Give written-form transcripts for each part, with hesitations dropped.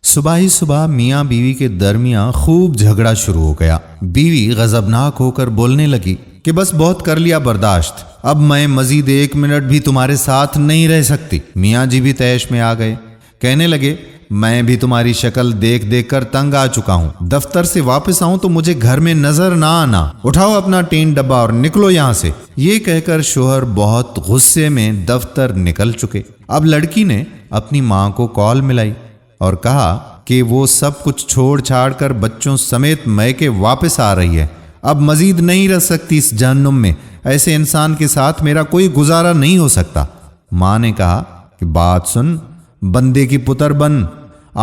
صبح ہی صبح میاں بیوی کے درمیان خوب جھگڑا شروع ہو گیا۔ بیوی غضبناک ہو کر بولنے لگی کہ بس بہت کر لیا برداشت، اب میں مزید 1 منٹ بھی تمہارے ساتھ نہیں رہ سکتی۔ میاں جی بھی طیش میں آ گئے، کہنے لگے میں بھی تمہاری شکل دیکھ دیکھ کر تنگ آ چکا ہوں، دفتر سے واپس آؤں تو مجھے گھر میں نظر نہ آنا، اٹھاؤ اپنا ٹین ڈبہ اور نکلو یہاں سے۔ یہ کہہ کر شوہر بہت غصے میں دفتر نکل چکے۔ اب لڑکی نے اپنی ماں کو کال ملائی اور کہا کہ وہ سب کچھ چھوڑ چھاڑ کر بچوں سمیت میکے واپس آ رہی ہے، اب مزید نہیں رہ سکتی اس جہنم میں، ایسے انسان کے ساتھ میرا کوئی گزارا نہیں ہو سکتا۔ ماں نے کہا کہ بات سن، بندے کی پتر بن،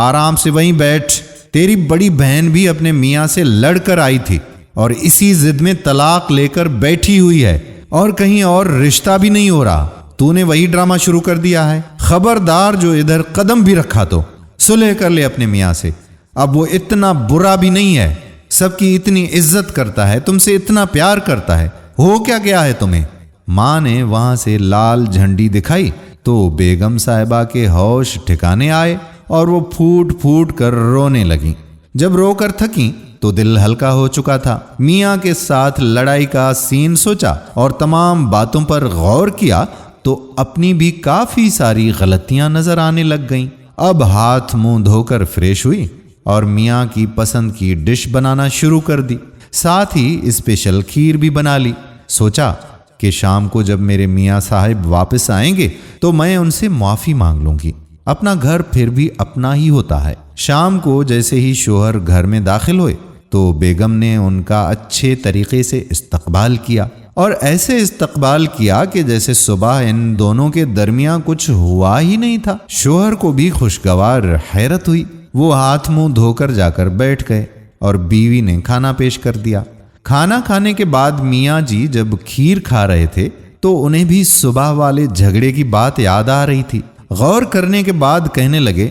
آرام سے وہیں بیٹھ، تیری بڑی بہن بھی اپنے میاں سے لڑ کر آئی تھی اور اسی ضد میں طلاق لے کر بیٹھی ہوئی ہے اور کہیں اور رشتہ بھی نہیں ہو رہا، تو نے وہی ڈرامہ شروع کر دیا ہے۔ خبردار جو ادھر قدم بھی رکھا تو صلح کر لے اپنے میاں سے، اب وہ اتنا برا بھی نہیں ہے، سب کی اتنی عزت کرتا ہے، تم سے اتنا پیار کرتا ہے، ہو کیا گیا ہے تمہیں؟ ماں نے وہاں سے لال جھنڈی دکھائی تو بیگم صاحبہ کے ہوش ٹھکانے آئے اور وہ پھوٹ پھوٹ کر رونے لگیں۔ جب رو کر تھکیں تو دل ہلکا ہو چکا تھا۔ میاں کے ساتھ لڑائی کا سین سوچا اور تمام باتوں پر غور کیا تو اپنی بھی کافی ساری غلطیاں نظر آنے لگ گئیں۔ اب ہاتھ منہ دھو کر فریش ہوئی اور میاں کی پسند کی ڈش بنانا شروع کر دی، ساتھ ہی اسپیشل کھیر بھی بنا لی۔ سوچا کہ شام کو جب میرے میاں صاحب واپس آئیں گے تو میں ان سے معافی مانگ لوں گی، اپنا گھر پھر بھی اپنا ہی ہوتا ہے۔ شام کو جیسے ہی شوہر گھر میں داخل ہوئے تو بیگم نے ان کا اچھے طریقے سے استقبال کیا اور ایسے استقبال کیا کہ جیسے صبح ان دونوں کے درمیان کچھ ہوا ہی نہیں تھا۔ شوہر کو بھی خوشگوار حیرت ہوئی، وہ ہاتھ منہ دھو کر جا کر بیٹھ گئے اور بیوی نے کھانا پیش کر دیا۔ کھانا کھانے کے بعد میاں جی جب کھیر کھا رہے تھے تو انہیں بھی صبح والے جھگڑے کی بات یاد آ رہی تھی۔ غور کرنے کے بعد کہنے لگے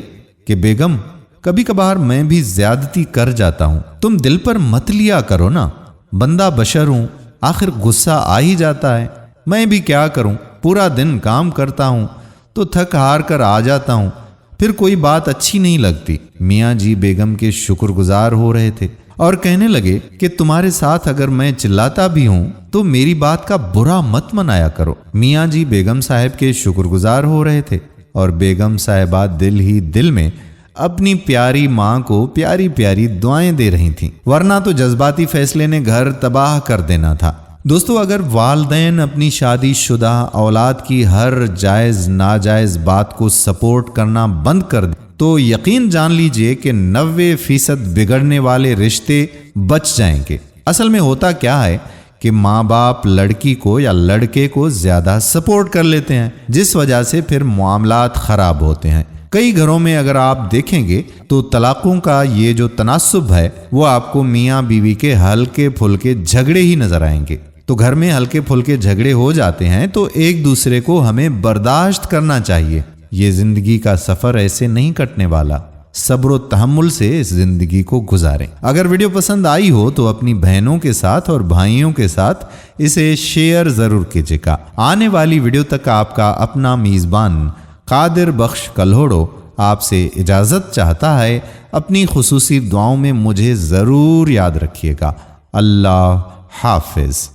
کہ بیگم کبھی کبھار میں بھی زیادتی کر جاتا ہوں، تم دل پر مت لیا کرو نا، بندہ بشر ہوں، آخر غصہ آ ہی جاتا ہے، میں بھی کیا کروں، پورا دن کام کرتا ہوں تو تھک ہار کر آ جاتا ہوں، پھر کوئی بات اچھی نہیں لگتی۔ میاں جی بیگم کے شکر گزار ہو رہے تھے اور کہنے لگے کہ تمہارے ساتھ اگر میں چلاتا بھی ہوں تو میری بات کا برا مت منایا کرو۔ میاں جی بیگم صاحب کے شکر گزار ہو رہے تھے اور بیگم صاحبہ دل ہی دل میں اپنی پیاری ماں کو پیاری پیاری دعائیں دے رہی تھیں، ورنہ تو جذباتی فیصلے نے گھر تباہ کر دینا تھا۔ دوستو، اگر والدین اپنی شادی شدہ اولاد کی ہر جائز ناجائز بات کو سپورٹ کرنا بند کر دیں تو یقین جان لیجئے کہ 90% بگڑنے والے رشتے بچ جائیں گے۔ اصل میں ہوتا کیا ہے کہ ماں باپ لڑکی کو یا لڑکے کو زیادہ سپورٹ کر لیتے ہیں، جس وجہ سے پھر معاملات خراب ہوتے ہیں۔ کئی گھروں میں اگر آپ دیکھیں گے تو طلاقوں کا یہ جو تناسب ہے وہ آپ کو میاں بیوی کے ہلکے پھلکے جھگڑے ہی نظر آئیں گے۔ تو گھر میں ہلکے پھلکے جھگڑے ہو جاتے ہیں تو ایک دوسرے کو ہمیں برداشت کرنا چاہیے۔ یہ زندگی کا سفر ایسے نہیں کٹنے والا، صبر و تحمل سے اس زندگی کو گزاریں۔ اگر ویڈیو پسند آئی ہو تو اپنی بہنوں کے ساتھ اور بھائیوں کے ساتھ اسے شیئر ضرور کیجیے گا۔ آنے والی ویڈیو تک آپ کا اپنا میزبان قادر بخش کلہوڑو آپ سے اجازت چاہتا ہے۔ اپنی خصوصی دعاؤں میں مجھے ضرور یاد رکھیے گا۔ اللہ حافظ۔